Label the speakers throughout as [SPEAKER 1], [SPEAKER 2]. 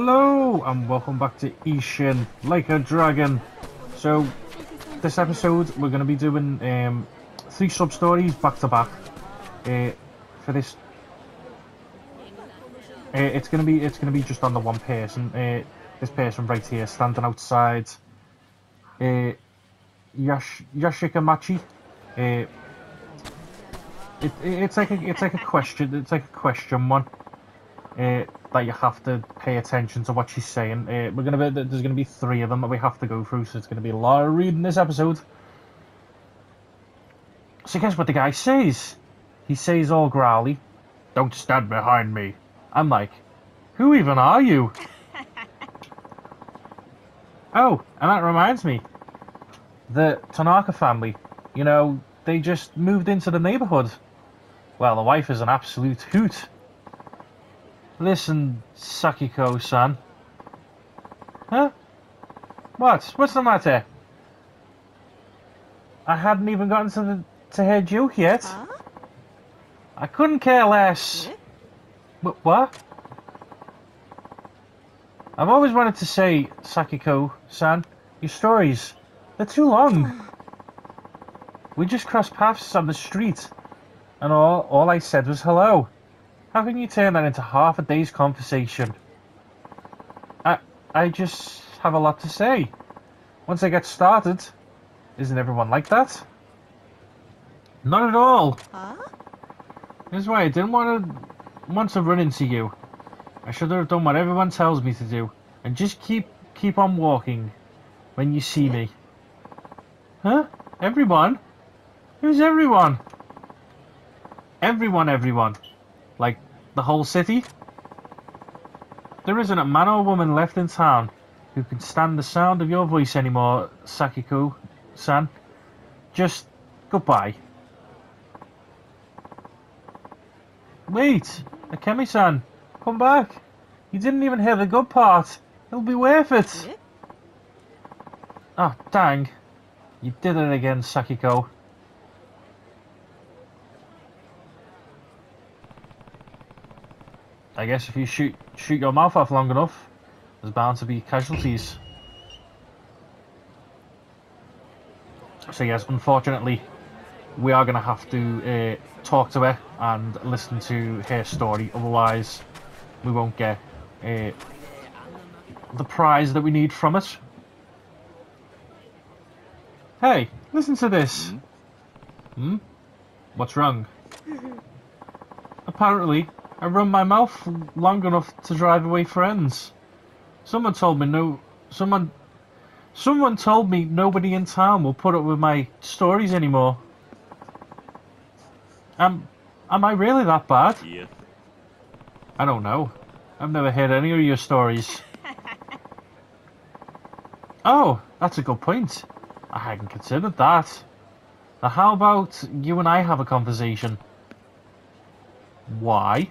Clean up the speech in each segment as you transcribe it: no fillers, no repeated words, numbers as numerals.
[SPEAKER 1] Hello and welcome back to Ishin, like a dragon. So this episode we're going to be doing three sub stories back to back. For this, it's going to be just on the one person. This person right here, standing outside. Yashika Machi. It's like a question. It's like a question one. That you have to pay attention to what she's saying. There's gonna be three of them that we have to go through, so it's gonna be a lot of reading this episode. So guess what the guy says? He says all growly, "Don't stand behind me." I'm like, who even are you? Oh, and that reminds me, the Tanaka family. You know, they just moved into the neighborhood. Well, the wife is an absolute hoot. Listen, Sakiko-san. Huh? What? What's the matter? I hadn't even gotten to her joke yet. Huh? I couldn't care less. What? I've always wanted to say, Sakiko-san, your stories, they're too long. We just crossed paths on the street, and all I said was hello. How can you turn that into half a day's conversation? I just have a lot to say. Once I get started, isn't everyone like that? Not at all. Huh? That's why I didn't want to run into you. I should have done what everyone tells me to do, and just keep on walking when you see me. Huh? Everyone? Who's everyone? Everyone. Like the whole city? There isn't a man or woman left in town who can stand the sound of your voice anymore, Sakiko-san. Just goodbye. Wait, Akemi-san, come back. You didn't even hear the good part. It'll be worth it. Oh, dang. You did it again, Sakiko. I guess if you shoot your mouth off long enough, there's bound to be casualties. So yes, unfortunately, we are going to have to talk to her and listen to her story. Otherwise, we won't get the prize that we need from it. Hey, listen to this. Hmm? What's wrong? Apparently, I run my mouth long enough to drive away friends. Someone told me nobody in town will put up with my stories anymore. Am I really that bad? Yeah. I don't know. I've never heard any of your stories. Oh, that's a good point. I hadn't considered that. Now how about you and I have a conversation? Why?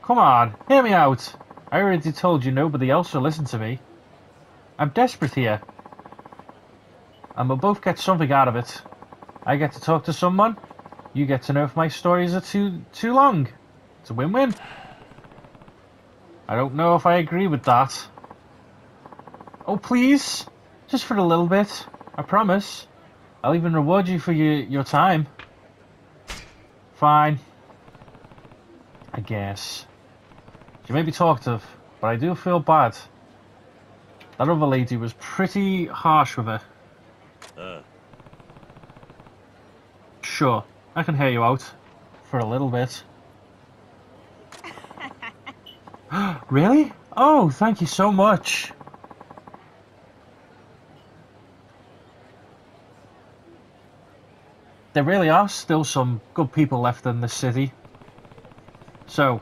[SPEAKER 1] Come on, hear me out. I already told you nobody else will listen to me. I'm desperate here. And we'll both get something out of it. I get to talk to someone. You get to know if my stories are too long. It's a win-win. I don't know if I agree with that. Oh, please. Just for a little bit. I promise. I'll even reward you for your time. Fine. I guess. She may be talkative, but I do feel bad. That other lady was pretty harsh with her. Sure, I can hear you out. For a little bit. Really? Oh, thank you so much. There really are still some good people left in this city. So,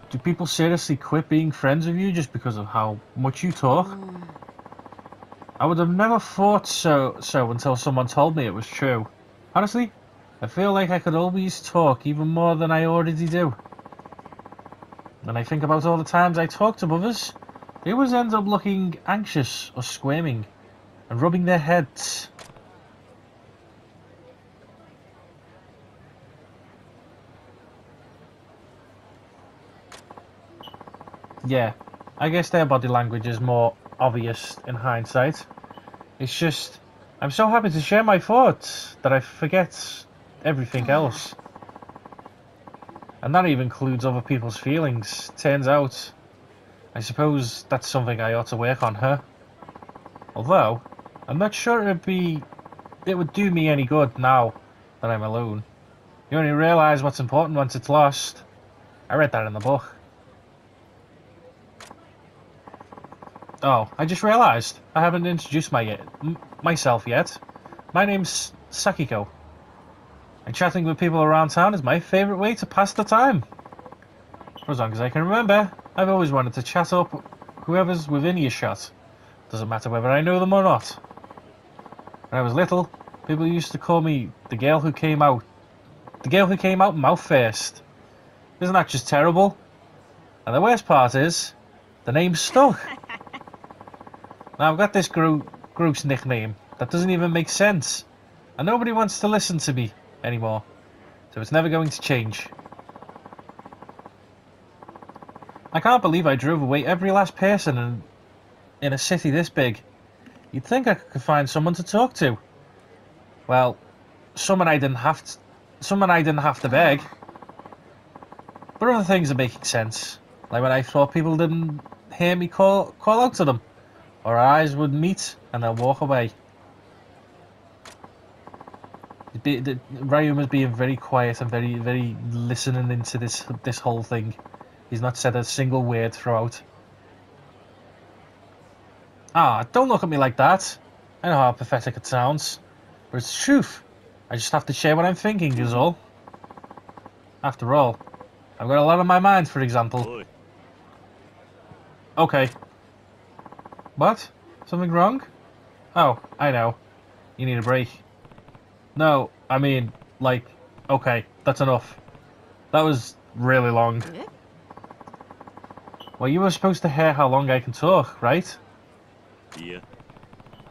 [SPEAKER 1] do people seriously quit being friends with you just because of how much you talk? I would have never thought so until someone told me it was true. Honestly, I feel like I could always talk even more than I already do. When I think about all the times I talk to others, they always end up looking anxious or squirming and rubbing their heads. Yeah, I guess their body language is more obvious in hindsight. It's just, I'm so happy to share my thoughts that I forget everything else. And that even includes other people's feelings. Turns out, I suppose that's something I ought to work on, huh? Although, I'm not sure it would do me any good now that I'm alone. You only realise what's important once it's lost. I read that in the book. Oh, I just realised I haven't introduced myself yet. My name's Sakiko. And chatting with people around town is my favourite way to pass the time. For as long as I can remember, I've always wanted to chat up whoever's within earshot. Doesn't matter whether I know them or not. When I was little, people used to call me the girl who came out mouth first. Isn't that just terrible? And the worst part is, the name stuck. Now I've got this gross nickname that doesn't even make sense, and nobody wants to listen to me anymore, so it's never going to change. I can't believe I drove away every last person in a city this big. You'd think I could find someone to talk to. Well, someone I didn't have to beg. But other things are making sense, like when I thought people didn't hear me call out to them, or our eyes would meet and they'll walk away. Ryu was being very quiet and very listening into this whole thing. He's not said a single word throughout. Ah, don't look at me like that. I know how pathetic it sounds, but it's the truth. I just have to share what I'm thinking is all. After all, I've got a lot on my mind, for example. Okay. What? Something wrong? Oh, I know. You need a break. No, I mean, like, okay, that's enough. That was really long. Well, you were supposed to hear how long I can talk, right?
[SPEAKER 2] Yeah.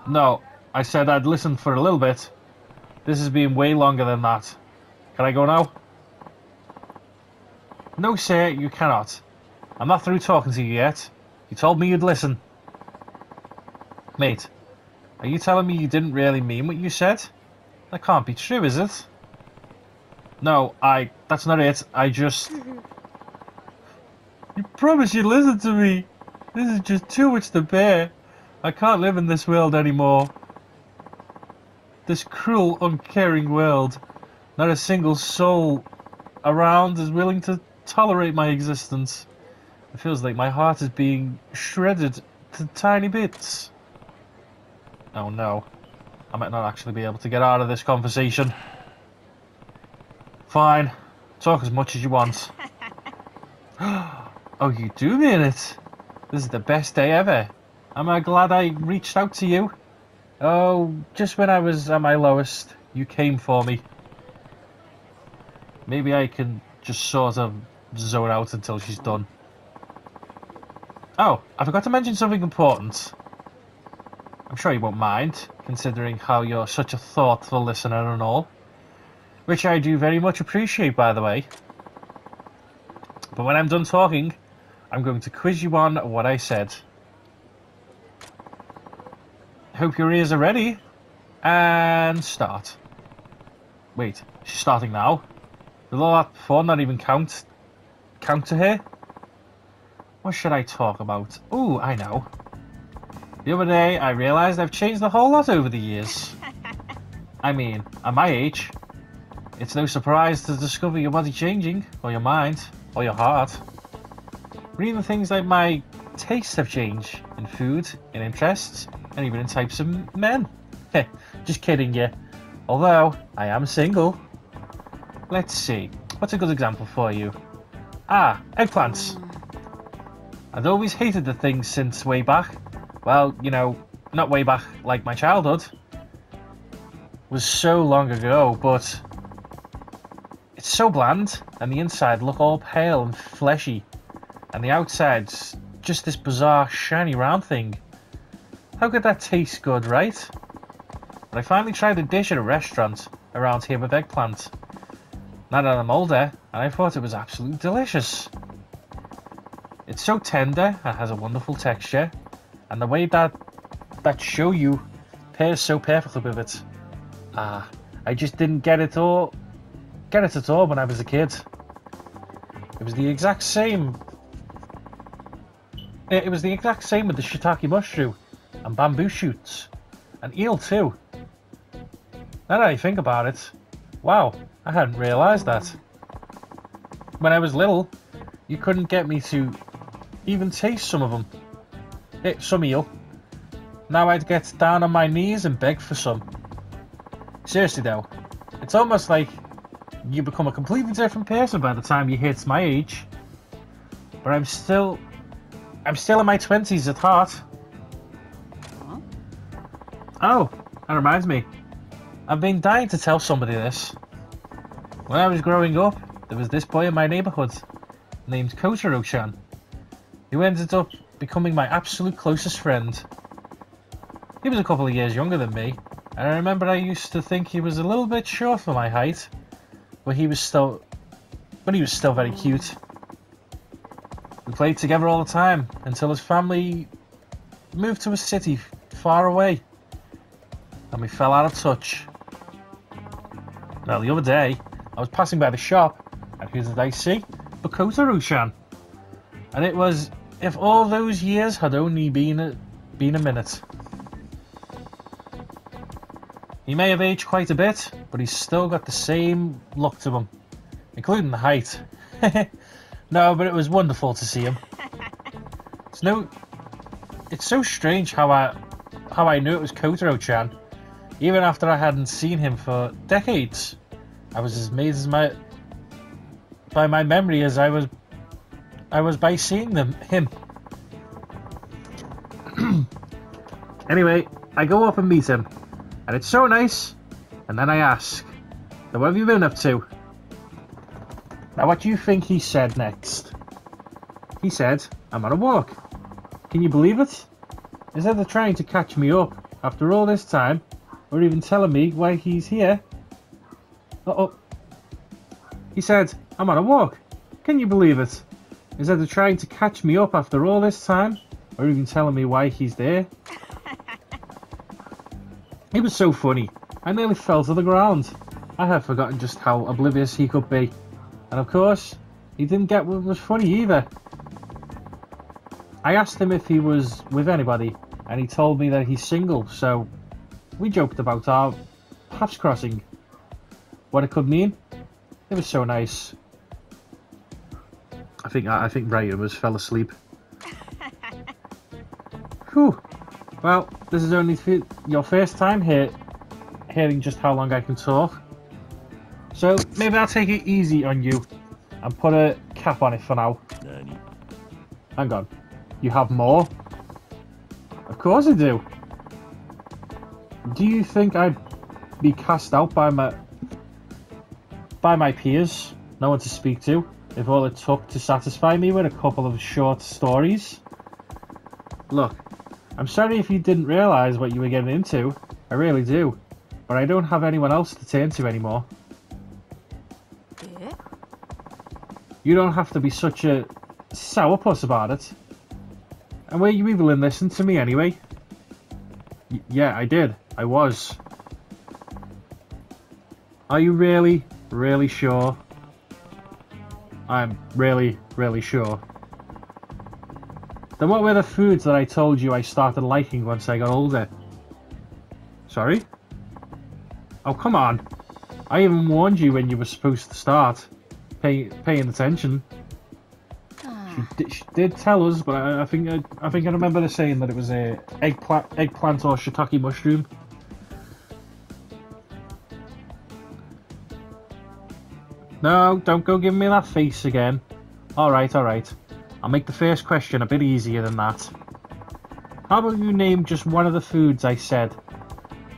[SPEAKER 1] No, I said I'd listen for a little bit. This has been way longer than that. Can I go now? No, sir, you cannot. I'm not through talking to you yet. You told me you'd listen. Mate, are you telling me you didn't really mean what you said? That can't be true, is it? No, that's not it. I just... You promised you'd listen to me. This is just too much to bear. I can't live in this world anymore. This cruel, uncaring world. Not a single soul around is willing to tolerate my existence. It feels like my heart is being shredded to tiny bits. Oh no. I might not actually be able to get out of this conversation. Fine. Talk as much as you want. Oh, you do mean it? This is the best day ever. Am I glad I reached out to you? Oh, just when I was at my lowest, you came for me. Maybe I can just sort of zone out until she's done. Oh, I forgot to mention something important. I'm sure you won't mind, considering how you're such a thoughtful listener and all. Which I do very much appreciate, by the way. But when I'm done talking, I'm going to quiz you on what I said. Hope your ears are ready. And start. Wait, she's starting now? Did all that before not even count to her? What should I talk about? Ooh, I know. The other day, I realised I've changed a whole lot over the years. I mean, at my age, it's no surprise to discover your body changing, or your mind, or your heart. Or even things like my tastes have changed in food, in interests, and even in types of men. Heh, just kidding you. Although, I am single. Let's see, what's a good example for you? Ah, eggplants. I'd always hated the thing since way back. Well, you know, not way back like my childhood. It was so long ago, but it's so bland, and the inside look all pale and fleshy, and the outside's just this bizarre shiny round thing. How could that taste good, right? But I finally tried a dish at a restaurant around here with eggplant. Now that I'm older, and I thought it was absolutely delicious. It It's so tender and has a wonderful texture, and the way that shoyu pairs so perfectly with it. I just didn't get it at all when I was a kid. It was the exact same. It was the exact same with the shiitake mushroom and bamboo shoots and eel too. Now that I think about it, wow, I hadn't realised that. When I was little, you couldn't get me to even taste some of them. Some eel. Now I'd get down on my knees and beg for some. Seriously though, it's almost like you become a completely different person by the time you hit my age. But I'm still in my 20s at heart.
[SPEAKER 2] Huh?
[SPEAKER 1] Oh, that reminds me. I've been dying to tell somebody this. When I was growing up, there was this boy in my neighbourhood named Kotaro-chan, who ended up becoming my absolute closest friend. He was a couple of years younger than me, and I remember I used to think he was a little bit short for my height, but he was still very cute. We played together all the time until his family moved to a city far away, and we fell out of touch. Now the other day, I was passing by the shop, and who did I see? But Kotaro-chan. And it was, if all those years had only been a minute. He may have aged quite a bit, but he's still got the same look to him, including the height. No, but it was wonderful to see him. It's so strange how I knew it was Kotaro-chan, even after I hadn't seen him for decades. I was as amazed by my memory as I was by seeing him. Anyway, I go up and meet him, and it's so nice. And then I ask, "So what have you been up to?" Now, what do you think he said next? He said, "I'm on a walk." Can you believe it? Instead of trying to catch me up after all this time, or even telling me why he's here. He said, "I'm on a walk." Can you believe it? Instead of trying to catch me up after all this time, or even telling me why he's there. It was so funny. I nearly fell to the ground. I had forgotten just how oblivious he could be. And of course, he didn't get what was funny either. I asked him if he was with anybody, and he told me that he's single, so we joked about our paths crossing. What it could mean? It was so nice. I think Ray was fell asleep. Whew. Well, this is only your first time hearing just how long I can talk. So maybe I'll take it easy on you and put a cap on it for now. Hang on. You have more? Of course I do. Do you think I'd be cast out by my peers? No one to speak to, if all it took to satisfy me with a couple of short stories? Look, I'm sorry if you didn't realise what you were getting into. I really do. But I don't have anyone else to turn to anymore.
[SPEAKER 2] Yeah?
[SPEAKER 1] You don't have to be such a sourpuss about it. And were you even listening to me anyway? Yeah, I did. I was. Are you really, really sure? I'm really, really sure. Then what were the foods that I told you I started liking once I got older? Sorry? Oh, come on. I even warned you when you were supposed to start paying attention. She did tell us, but I think I remember her saying that it was a eggplant or shiitake mushroom. No, don't go giving me that face again. Alright. I'll make the first question a bit easier than that. How about you name just one of the foods I said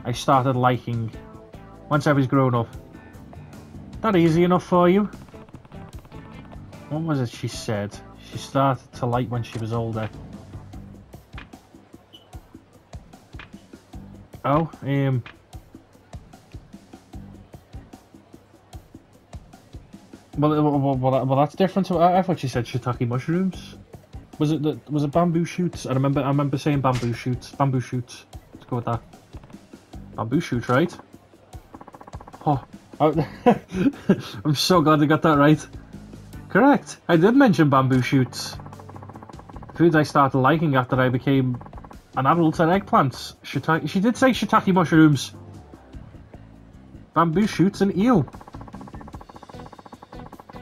[SPEAKER 1] I started liking once I was grown up? That easy enough for you? What was it she said? She started to like when she was older. Oh, well, that's different. I thought she said shiitake mushrooms. Was it bamboo shoots? I remember saying bamboo shoots. Bamboo shoots. Let's go with that. Bamboo shoots, right? Oh, I'm so glad I got that right. Correct. I did mention bamboo shoots. Foods I started liking after I became an adult are eggplants. Shiitake. She did say shiitake mushrooms. Bamboo shoots and eel.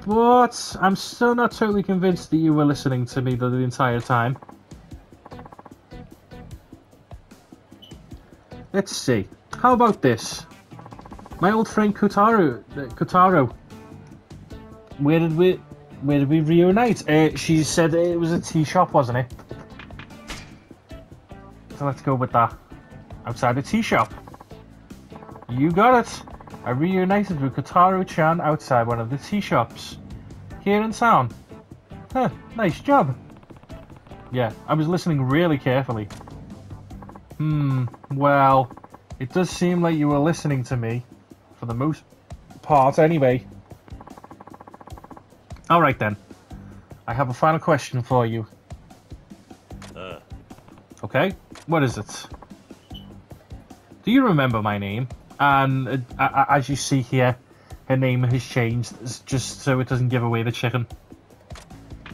[SPEAKER 1] But I'm still not totally convinced that you were listening to me the entire time. Let's see. How about this? My old friend Kotaro. Where did we reunite? She said it was a tea shop, wasn't it? So let's go with that. Outside a tea shop. You got it. I reunited with Kotaro-chan outside one of the tea shops here in town. Huh, nice job. Yeah, I was listening really carefully. Well, it does seem like you were listening to me, for the most part anyway. Alright then, I have a final question for you. Okay, what is it? Do you remember my name? And as you see here, her name has changed, just so it doesn't give away the chicken.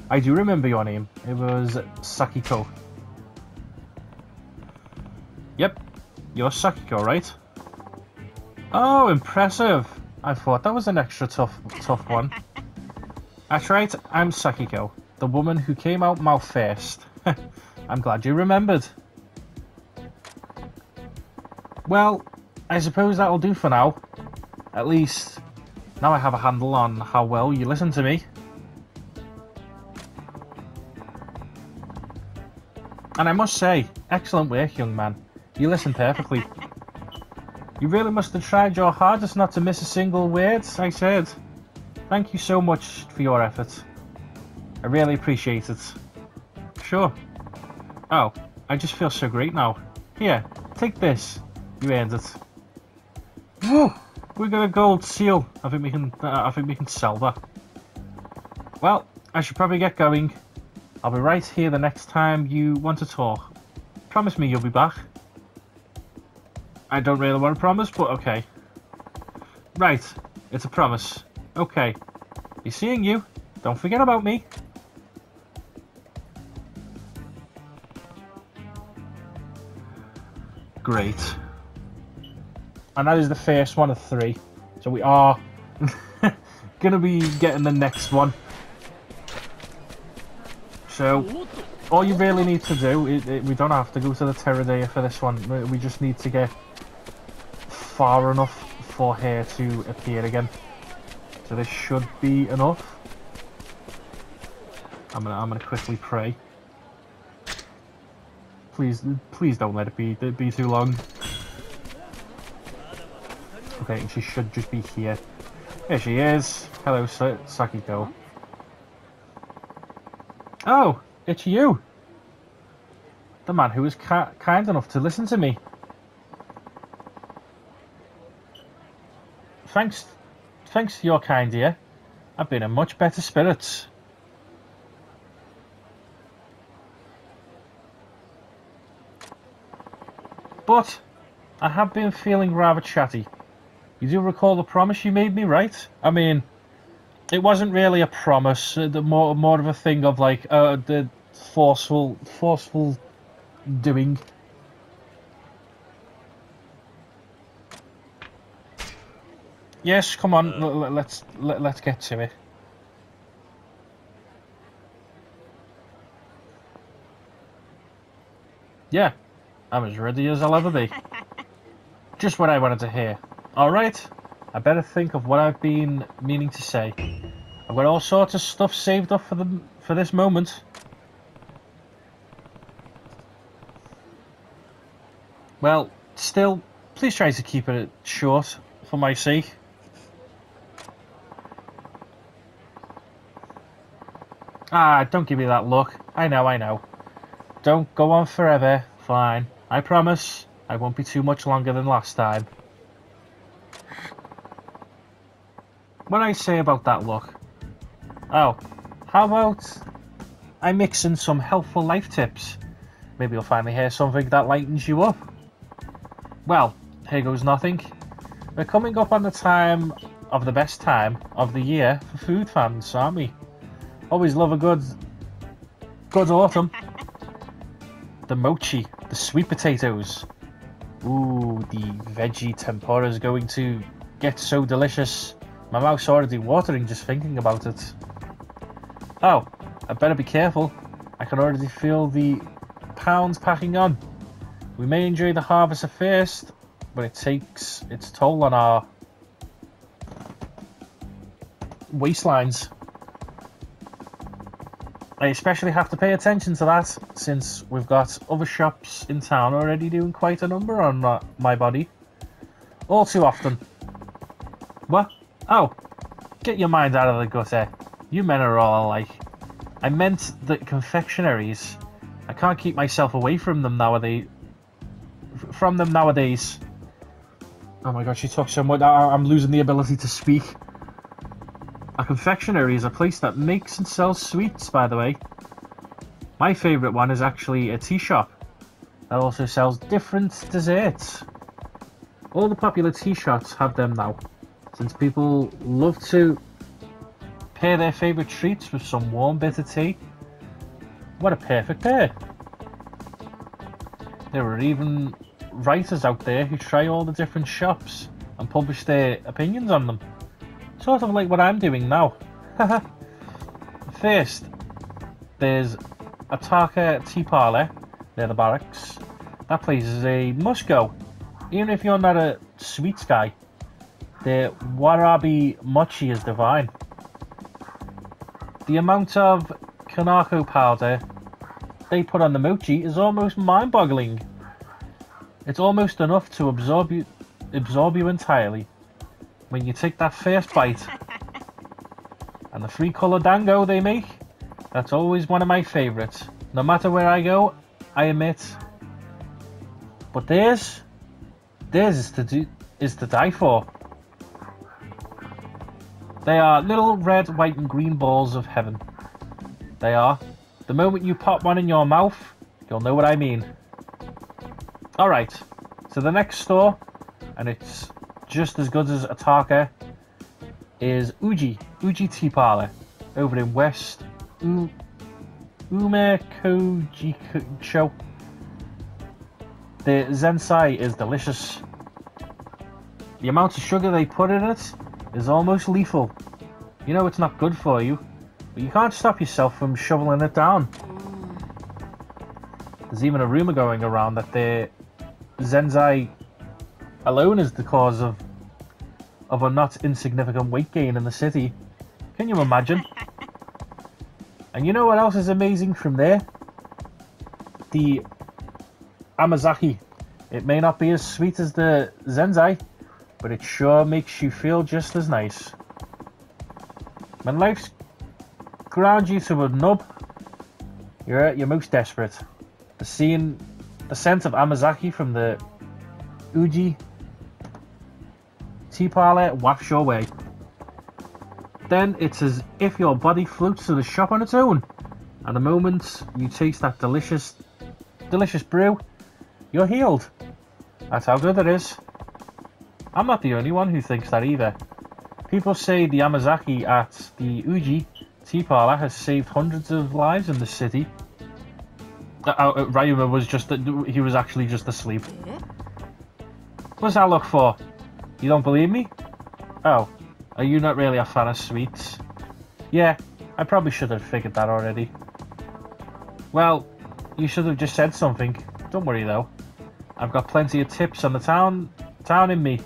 [SPEAKER 1] I do remember your name. It was Sakiko. Yep, you're Sakiko, right? Oh, impressive. I thought that was an extra tough one. That's right, I'm Sakiko, the woman who came out mouth first. I'm glad you remembered. Well, I suppose that'll do for now. At least, now I have a handle on how well you listen to me. And I must say, excellent work, young man. You listen perfectly. You really must have tried your hardest not to miss a single word I said. Thank you so much for your effort. I really appreciate it. Sure. Oh, I just feel so great now. Here, take this. You earned it. Woo! We got a gold seal. I think we can sell that. Well, I should probably get going. I'll be right here the next time you want to talk. Promise me you'll be back. I don't really want to promise, but okay. Right, it's a promise. Okay. Be seeing you. Don't forget about me. Great. And that is the first one of 3. So we are gonna be getting the next one. So all you really need to do, we don't have to go to the Terradea for this one. We just need to get far enough for her to appear again. So this should be enough. I'm gonna quickly pray. Please don't let it be too long. Okay, and she should just be here. Here she is. Hello, Sakiko. Oh, it's you. The man who was kind enough to listen to me. Thanks to your kind ear. I've been in much better spirits. But I have been feeling rather chatty. You do recall the promise you made me, right? I mean, it wasn't really a promise. More of a thing of like the forceful doing. Yes, come on. Let's get to it. Yeah, I'm as ready as I'll ever be. Just what I wanted to hear. Alright, I better think of what I've been meaning to say. I've got all sorts of stuff saved up for this moment. Well, still, please try to keep it short, for my sake. Ah, don't give me that look. I know. Don't go on forever. Fine. I promise I won't be too much longer than last time. What did I say about that look? Oh, how about I mix in some helpful life tips. Maybe you'll finally hear something that lightens you up. Well, here goes nothing. We're coming up on the time of the best time of the year for food fans, aren't we? Always love a good autumn. The mochi, the sweet potatoes. Ooh, the veggie tempura is going to get so delicious. My mouth's already watering just thinking about it. Oh, I better be careful. I can already feel the pounds packing on. We may enjoy the harvest at first, but it takes its toll on our waistlines. I especially have to pay attention to that since we've got other shops in town already doing quite a number on my body. All too often. What? Oh, get your mind out of the gutter. You men are all alike. I meant the confectionaries. I can't keep myself away from them nowadays. Oh my god, she talks so much. I'm losing the ability to speak. A confectionery is a place that makes and sells sweets, by the way. My favourite one is actually a tea shop that also sells different desserts. All the popular tea shops have them now, since people love to pair their favourite treats with some warm bitter tea. What a perfect pair. There are even writers out there who try all the different shops and publish their opinions on them. Sort of like what I'm doing now. First, there's a Taka tea parlour near the barracks. That place is a must-go, even if you're not a sweets guy. Their warabi mochi is divine. The amount of kanako powder they put on the mochi is almost mind-boggling. It's almost enough to absorb you entirely. When you take that first bite, and the 3-colour dango they make, that's always one of my favourites. No matter where I go, I admit. But theirs is to die for. They are little red, white and green balls of heaven. They are. The moment you pop one in your mouth, you'll know what I mean. Alright, so the next store, and it's just as good as Ataka, is Uji Tea Parlour over in West Umekojicho. The zensai is delicious. The amount of sugar they put in it is almost lethal. You know it's not good for you, but you can't stop yourself from shoveling it down. There's even a rumour going around that the zensai alone is the cause of a not insignificant weight gain in the city. Can you imagine? And you know what else is amazing from there? The amazaki. It may not be as sweet as the zensai, but it sure makes you feel just as nice. When life's ground you to a nub, you're at your most desperate. The scent of amazaki from the Uji Tea Parlour wafts your way. Then it's as if your body floats to the shop on its own, and the moment you taste that delicious brew, you're healed. That's how good it is. I'm not the only one who thinks that either. People say the amazaki at the Uji Tea Parlour has saved hundreds of lives in the city. Ryuma was actually just asleep. What's that look for? You don't believe me? Oh, are you not really a fan of sweets? Yeah, I probably should have figured that already. Well, you should have just said something. Don't worry though. I've got plenty of tips on the town in me.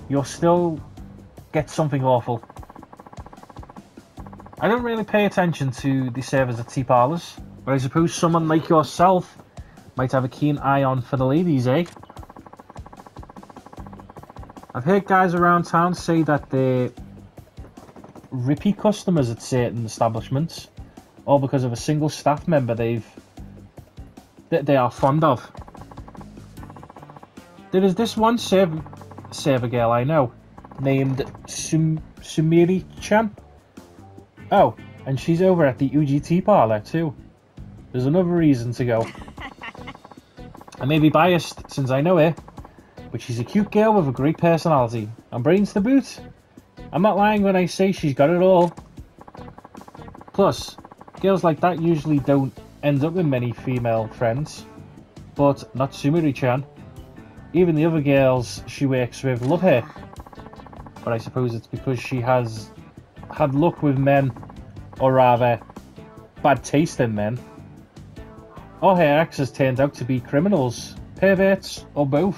[SPEAKER 1] You'll still get something awful. I don't really pay attention to the servers at tea parlours, but I suppose someone like yourself might have a keen eye on for the ladies, eh? I've heard guys around town say that they're repeat customers at certain establishments, all because of a single staff member they are fond of. There is this one server girl I know, named Sumiri-chan. Oh, And she's over at the UGT parlour too. There's another reason to go. I may be biased since I know her, but she's a cute girl with a great personality and brains to boot. I'm not lying when I say she's got it all. Plus, girls like that usually don't end up with many female friends, but not Sumiri-chan. Even the other girls she works with love her, but I suppose it's because she has had luck with men, or rather, bad taste in men. Or her exes turned out to be criminals, perverts, or both.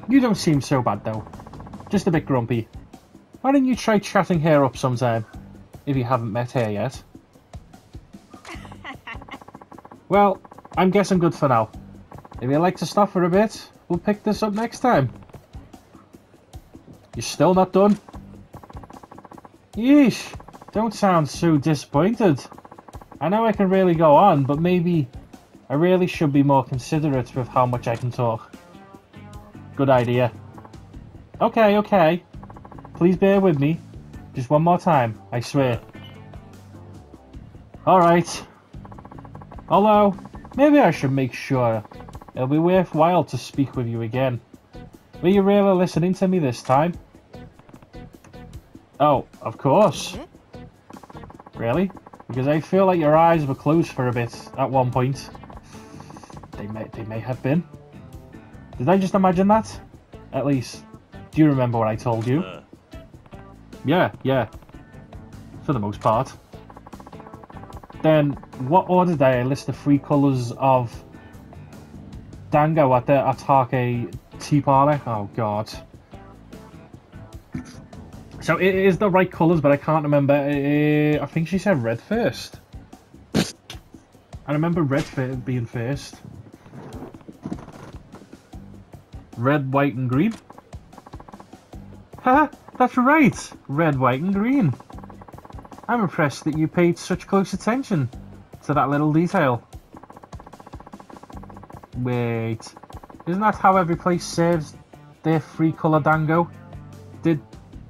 [SPEAKER 1] You don't seem so bad though, just a bit grumpy. Why don't you try chatting her up sometime, if you haven't met her yet? Well, I'm guessing good for now. If you'd like to stop for a bit, we'll pick this up next time. You're still not done? Yeesh, don't sound so disappointed. I know I can really go on, but maybe I really should be more considerate with how much I can talk. Good idea. Okay. Please bear with me. Just one more time, I swear. Alright. Although, maybe I should make sure it'll be worthwhile to speak with you again. Were you really listening to me this time? Oh, of course. Really? Because I feel like your eyes were closed for a bit at one point. They may have been. Did I just imagine that? At least, do you remember what I told you? Yeah. For the most part. Then, what order did I list the 3 colours of Dango at the Atake tea parlour? Oh god. So it is the right colours, but I can't remember. I think she said red first. I remember red being first. Red, white and green. Haha, that's right. Red, white and green. I'm impressed that you paid such close attention to that little detail. Wait, isn't that how every place serves their 3 colour dango? Did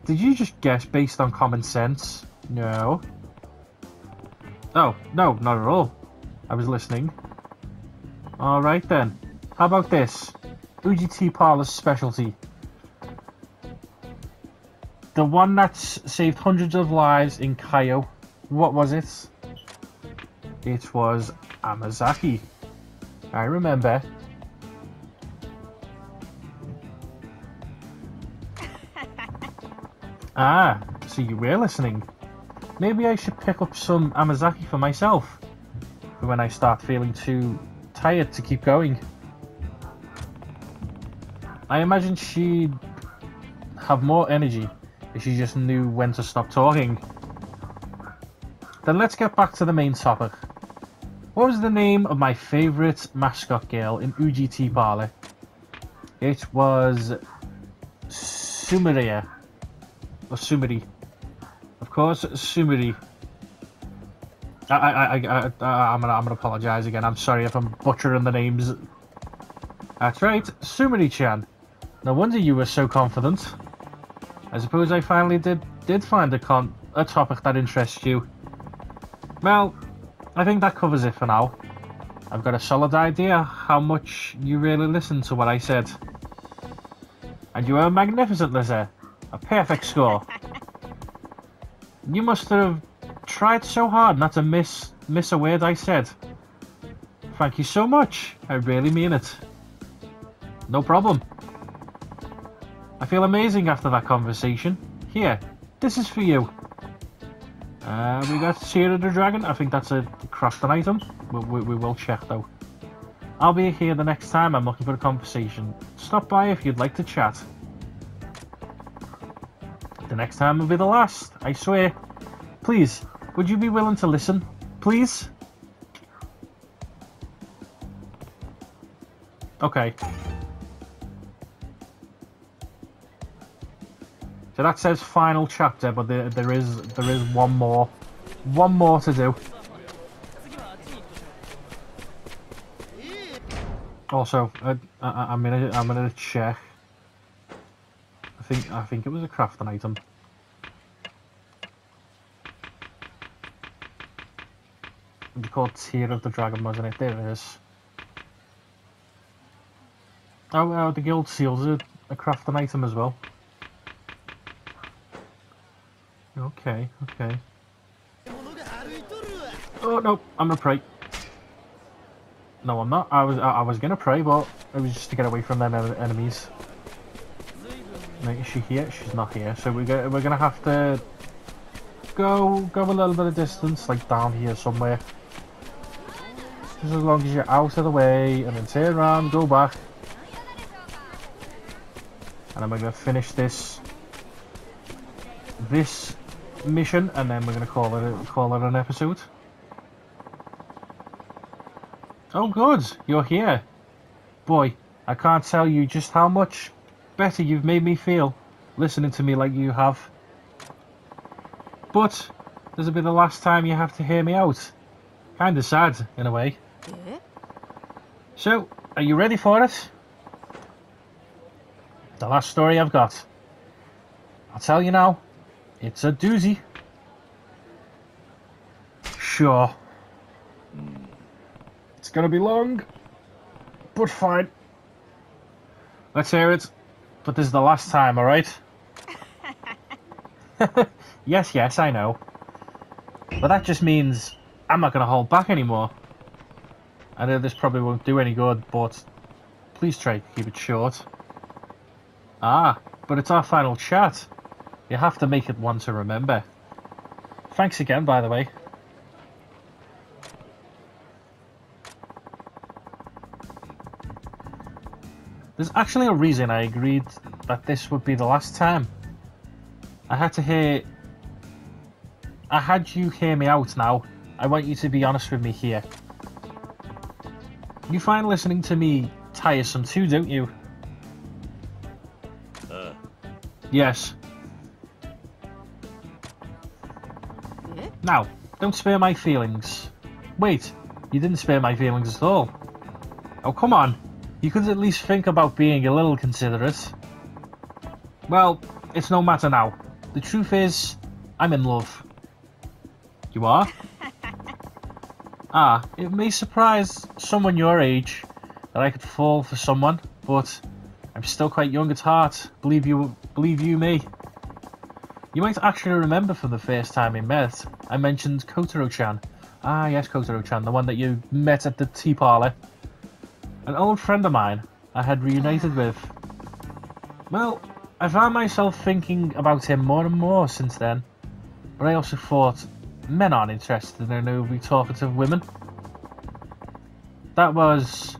[SPEAKER 1] you just guess based on common sense? No. Oh, no, not at all. I was listening. Alright then. How about this? UGT Parlour's specialty. The one that's saved hundreds of lives in Kaio. What was it? It was Amazaki. I remember. Ah, so you were listening. Maybe I should pick up some Amazaki for myself for when I start feeling too tired to keep going. I imagine she'd have more energy if she just knew when to stop talking. Then let's get back to the main topic. What was the name of my favourite mascot girl in UGT Parlour? It was Sumiria. Or Sumiri. Of course, Sumiri. I'm gonna apologise again. I'm sorry if I'm butchering the names. That's right, Sumiri-chan. No wonder you were so confident. I suppose I finally did find a topic that interests you. Well, I think that covers it for now. I've got a solid idea how much you really listened to what I said. And you were magnificent, Lizzie. A perfect score. You must have tried so hard not to miss a word I said. Thank you so much. I really mean it. No problem. I feel amazing after that conversation. Here, this is for you. We got Seer of the Dragon. I think that's a crafting item. We will check though. I'll be here the next time I'm looking for a conversation. Stop by if you'd like to chat. The next time will be the last, I swear. Please, would you be willing to listen? Please? Okay. So that says final chapter, but there is one more. One more to do. Also, I'm gonna check. I think it was a crafting item. It'd be called Tear of the Dragon, wasn't it? There it is. Oh, the guild seals a crafting item as well. Okay, okay. Oh no, I'm gonna pray. No, I'm not. I was gonna pray, but it was just to get away from them enemies. Is she here? She's not here. So we're gonna have to go a little bit of distance, like down here somewhere. Just as long as you're out of the way, and then turn around, go back, and then we're gonna finish this mission, and then we're gonna call it an episode. Oh, good, you're here, boy. I can't tell you just how much better you've made me feel listening to me like you have. But this will be the last time you have to hear me out. Kinda sad, in a way. So, are you ready for it? The last story I've got. I'll tell you now, it's a doozy. Sure. It's gonna be long, but fine. Let's hear it. But this is the last time, alright? Yes, I know. But that just means I'm not gonna hold back anymore. I know this probably won't do any good, but please try to keep it short. Ah, but it's our final chat. You have to make it one to remember. Thanks again, by the way. There's actually a reason I agreed that this would be the last time. I had you hear me out now. I want you to be honest with me here. You find listening to me tiresome too, don't you? Yes. Now, don't spare my feelings. Wait, you didn't spare my feelings at all. Oh, come on. You could at least think about being a little considerate. Well, it's no matter now. The truth is, I'm in love. You are? Ah, it may surprise someone your age that I could fall for someone, but I'm still quite young at heart, believe you me. You might actually remember from the first time we met, I mentioned Kotaro-chan. Ah yes, Kotaro-chan, the one that you met at the tea parlour. An old friend of mine I had reunited with. Well, I found myself thinking about him more and more since then, but I also thought men aren't interested in overly talkative women. That was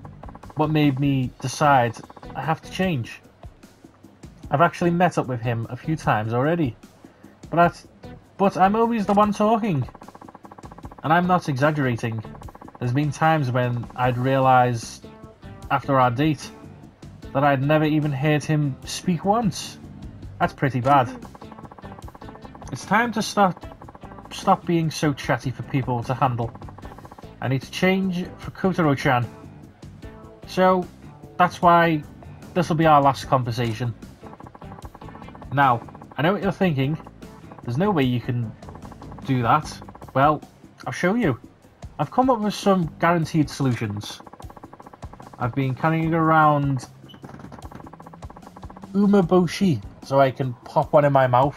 [SPEAKER 1] what made me decide I have to change. I've actually met up with him a few times already, but I'm always the one talking. And I'm not exaggerating. There's been times when I'd realise after our date that I'd never even heard him speak once. That's pretty bad. It's time to stop being so chatty for people to handle. I need to change for Kotaro-chan. So that's why this will be our last conversation. Now, I know what you're thinking. There's no way you can do that. Well, I'll show you. I've come up with some guaranteed solutions. I've been carrying around umeboshi so I can pop one in my mouth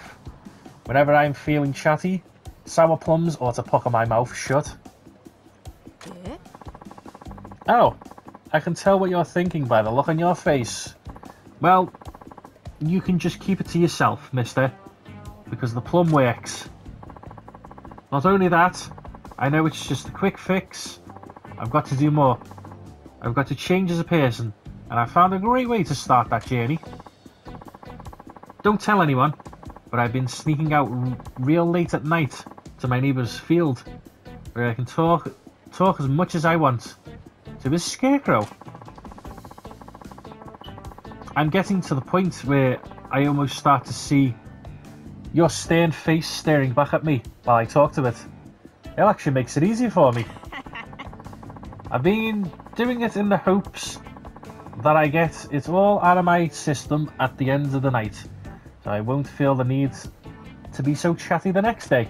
[SPEAKER 1] whenever I'm feeling chatty, sour plums, or to pucker my mouth shut. Oh, I can tell what you're thinking by the look on your face. Well, you can just keep it to yourself, mister, because the plum works. Not only that, I know it's just a quick fix. I've got to do more. I've got to change as a person, and I found a great way to start that journey. Don't tell anyone, but I've been sneaking out real late at night to my neighbour's field, where I can talk as much as I want to this scarecrow. I'm getting to the point where I almost start to see your stern face staring back at me while I talk to it. It actually makes it easier for me. I've been doing it in the hopes that I get it all out of my system at the end of the night, so I won't feel the need to be so chatty the next day.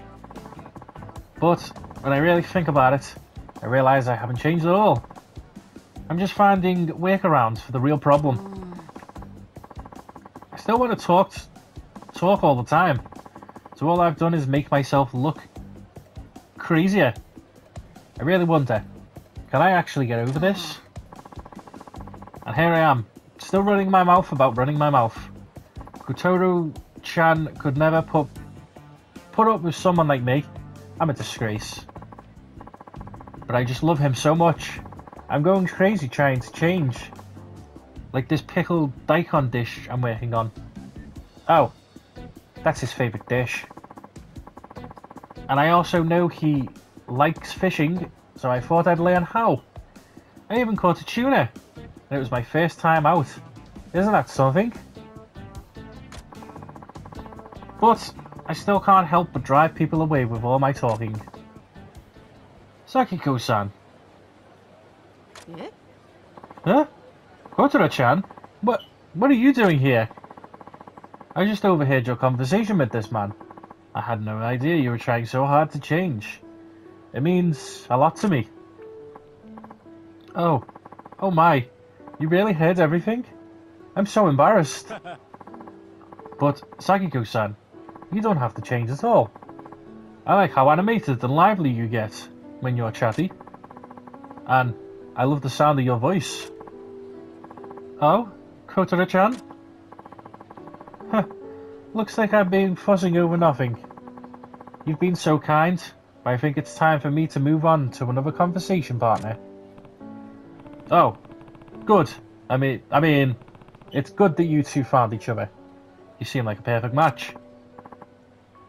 [SPEAKER 1] But when I really think about it, I realise I haven't changed at all. I'm just finding workarounds for the real problem. I still want to talk all the time. So all I've done is make myself look crazier. I really wonder, can I actually get over this? And here I am, still running my mouth about running my mouth. Kotaro-chan could never put up with someone like me. I'm a disgrace. But I just love him so much. I'm going crazy trying to change. Like this pickled daikon dish I'm working on. Oh, that's his favourite dish. And I also know he likes fishing, so I thought I'd learn how. I even caught a tuna, and it was my first time out. Isn't that something? But I still can't help but drive people away with all my talking. Sakiko-san.
[SPEAKER 2] Eh?
[SPEAKER 1] Huh? Kotaro-chan? What are you doing here? I just overheard your conversation with this man. I had no idea you were trying so hard to change. It means a lot to me. Oh my. You really heard everything? I'm so embarrassed. But, Sakiko-san, you don't have to change at all. I like how animated and lively you get when you're chatty. And I love the sound of your voice. Oh, Kotaro-chan? Huh. Looks like I've been fussing over nothing. You've been so kind, but I think it's time for me to move on to another conversation partner. Oh, good. I mean, it's good that you two found each other. You seem like a perfect match.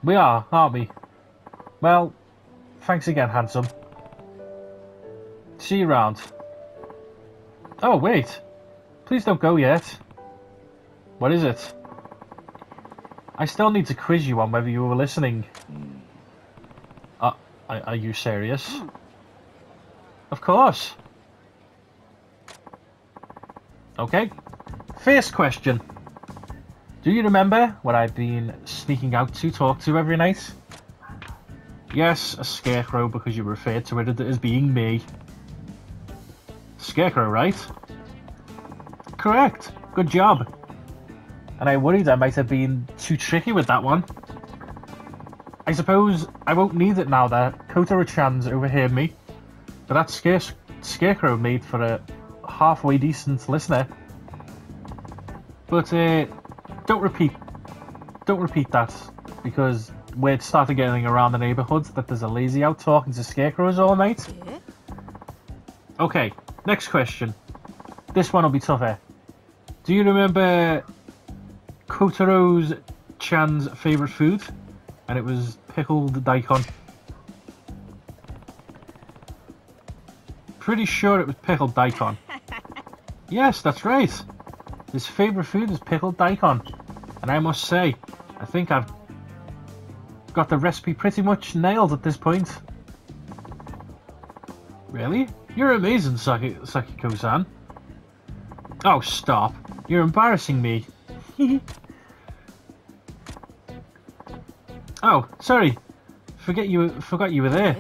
[SPEAKER 1] We are, aren't we? Well, thanks again, handsome. See you around. Oh, wait. Please don't go yet. What is it? I still need to quiz you on whether you were listening. Are you serious? Of course. Okay. First question. Do you remember what I've been sneaking out to talk to every night? Yes, a scarecrow, because you referred to it as being me. Scarecrow, right? Correct. Good job. And I worried I might have been too tricky with that one. I suppose I won't need it now that Kotaro-chan's overheard me. But that scarecrow made for a halfway decent listener. But don't repeat that, because word started getting around the neighbourhood that there's a lazy out talking to scarecrows all night.
[SPEAKER 2] Yeah.
[SPEAKER 1] Okay, next question. This one will be tougher. Do you remember Kotaro-chan's favourite food? And it was pickled daikon. Pretty sure it was pickled daikon. Yes, that's right. His favourite food is pickled daikon. And I must say, I think I've got the recipe pretty much nailed at this point. Really? You're amazing, Sakiko-san. Oh, stop. You're embarrassing me. Oh, sorry. Forgot you were there.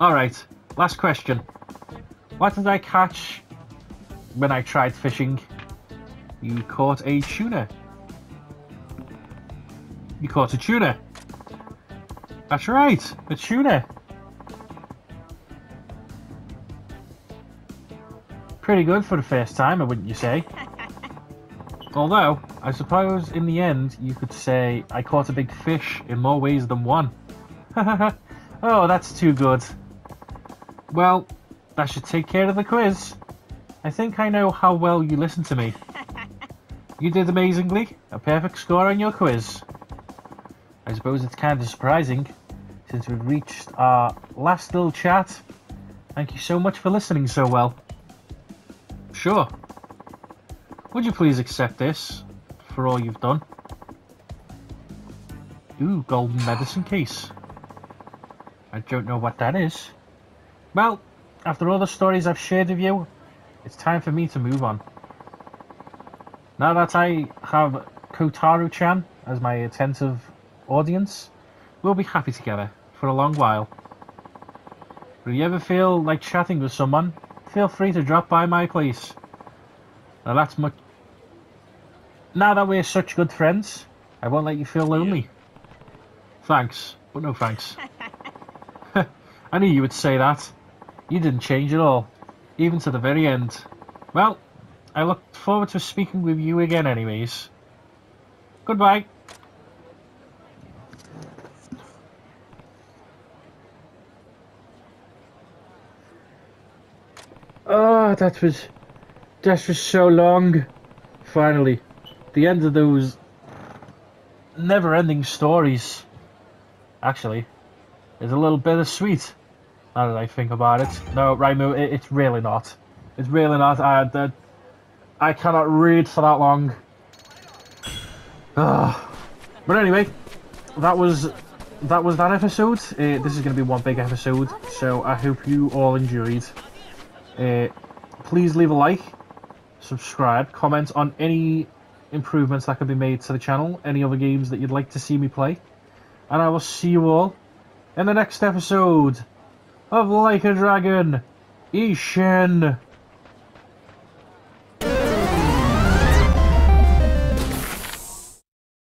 [SPEAKER 1] Alright, last question. What did I catch when I tried fishing? You caught a tuna. You caught a tuna. That's right, a tuna. Pretty good for the first time, wouldn't you say? Although, I suppose in the end you could say I caught a big fish in more ways than one. Oh, that's too good. Well, that should take care of the quiz. I think I know how well you listened to me. You did amazingly. A perfect score on your quiz. I suppose it's kind of surprising, since we've reached our last little chat. Thank you so much for listening so well. Sure. Would you please accept this for all you've done? Ooh, golden medicine case. I don't know what that is. Well, after all the stories I've shared with you, it's time for me to move on. Now that I have Kotaro-chan as my attentive audience, we'll be happy together for a long while. But if you ever feel like chatting with someone, feel free to drop by my place. Now that's much. Now that we're such good friends, I won't let you feel lonely. Thanks, but no thanks. I knew you would say that. You didn't change at all, even to the very end. Well, I look forward to speaking with you again anyways. Goodbye. Oh, that was so long. Finally, the end of those never-ending stories. Actually, is a little bittersweet. Now that I think about it. No, Raimu, it's really not. It's really not. I cannot read for that long. Ugh. But anyway, that was that episode. This is going to be one big episode, so I hope you all enjoyed. Please leave a like, subscribe, comment on any improvements that can be made to the channel, any other games that you'd like to see me play, and I will see you all in the next episode of Like a Dragon Ishin.